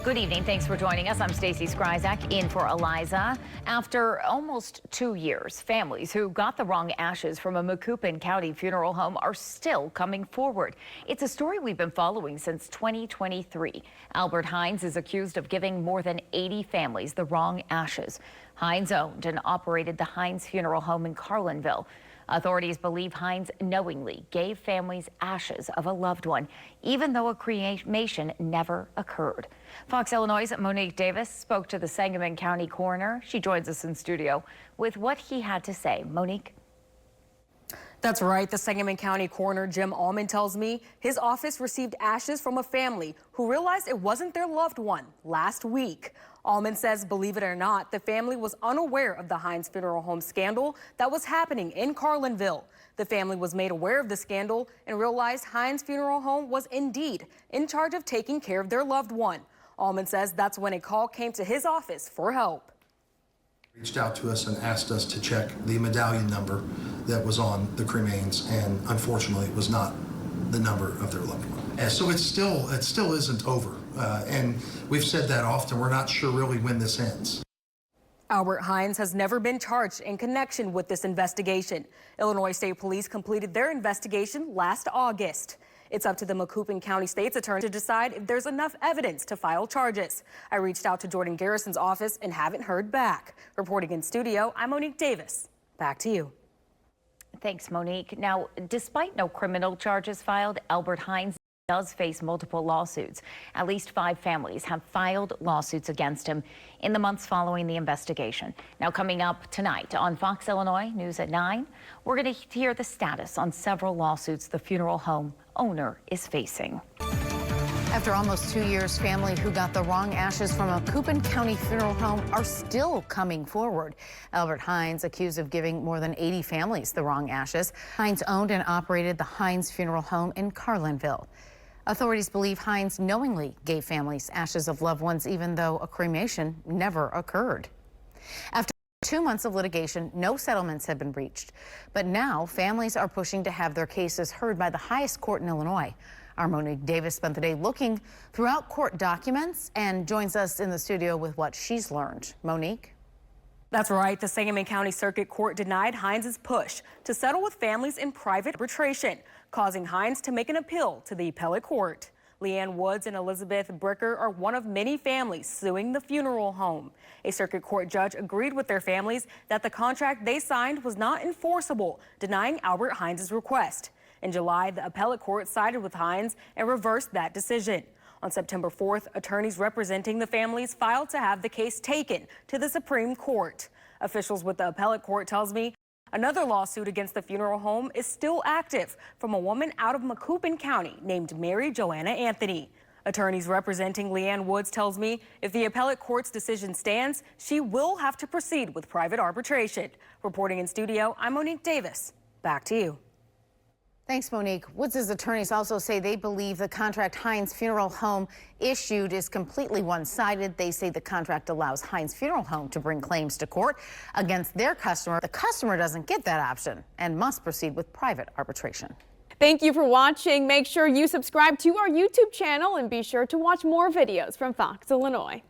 Good evening. Thanks for joining us. I'm Stacey Skryzak in for Eliza. After almost 2 years, families who got the wrong ashes from a Macoupin County funeral home are still coming forward. It's a story we've been following since 2023. Albert Hines is accused of giving more than 80 families the wrong ashes. Hines owned and operated the Hines Funeral Home in Carlinville. Authorities believe Hines knowingly gave families ashes of a loved one, even though a cremation never occurred. Fox Illinois' Monique Davis spoke to the Sangamon County coroner. She joins us in studio with what he had to say. Monique? That's right. The Sangamon County coroner, Jim Allman, tells me his office received ashes from a family who realized it wasn't their loved one last week. Allman says, believe it or not, the family was unaware of the Hines Funeral Home scandal that was happening in Carlinville. The family was made aware of the scandal and realized Hines Funeral Home was indeed in charge of taking care of their loved one. Allman says that's when a call came to his office for help. Reached out to us and asked us to check the medallion number that was on the cremains, and unfortunately it was not the number of their loved one. And so it still isn't over, and we've said that often. We're not sure really when this ends. Albert Hines has never been charged in connection with this investigation. Illinois State Police completed their investigation last August. It's up to the Macoupin County State's attorney to decide if there's enough evidence to file charges. I reached out to Jordan Garrison's office and haven't heard back. Reporting in studio, I'm Monique Davis. Back to you. Thanks, Monique. Now, despite no criminal charges filed, Albert Hines does face multiple lawsuits. At least 5 families have filed lawsuits against him in the months following the investigation. Now, coming up tonight on Fox Illinois News at 9, we're going to hear the status on several lawsuits the funeral home owner is facing. After almost 2 years, families who got the wrong ashes from a Macoupin County funeral home are still coming forward. Albert Hines accused of giving more than 80 families the wrong ashes. Hines owned and operated the Hines Funeral Home in Carlinville. Authorities believe Hines knowingly gave families ashes of loved ones, even though a cremation never occurred. After 2 months of litigation, no settlements have been reached. But now families are pushing to have their cases heard by the highest court in Illinois. Our Monique Davis spent the day looking throughout court documents and joins us in the studio with what she's learned. Monique? That's right. The Sangamon County Circuit Court denied Hines' push to settle with families in private arbitration, causing Hines to make an appeal to the appellate court. Leanne Woods and Elizabeth Bricker are one of many families suing the funeral home. A circuit court judge agreed with their families that the contract they signed was not enforceable, denying Albert Hines' request. In July, the appellate court sided with Hines and reversed that decision. On September 4th, attorneys representing the families filed to have the case taken to the Supreme Court. Officials with the appellate court tells me another lawsuit against the funeral home is still active from a woman out of Macoupin County named Mary Joanna Anthony. Attorneys representing Leanne Woods tells me if the appellate court's decision stands, she will have to proceed with private arbitration. Reporting in studio, I'm Monique Davis. Back to you. Thanks, Monique. Woods' attorneys also say they believe the contract Hines Funeral Home issued is completely one-sided. They say the contract allows Hines Funeral Home to bring claims to court against their customer. The customer doesn't get that option and must proceed with private arbitration. Thank you for watching. Make sure you subscribe to our YouTube channel and be sure to watch more videos from Fox Illinois.